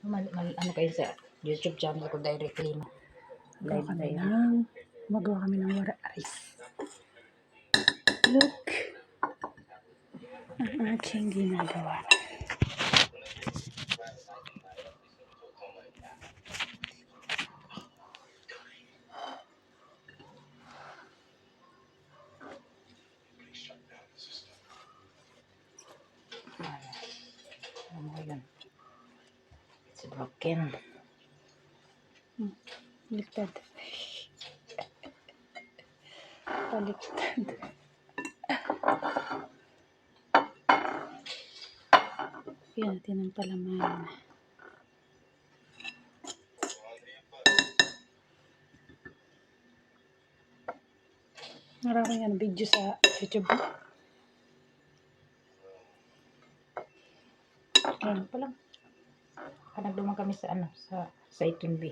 Ano kayo sa YouTube channel ko directly na. Live Kami direct. ng magawa kami ng wara rice. Look ang aking ginagawa. Ano ko yun? It's broken. Baliktad. Baliktad. Yan natin ang palaman. Maraming yan video sa YouTube. Ayan pa lang. Nagduman kami sa sa Iton B.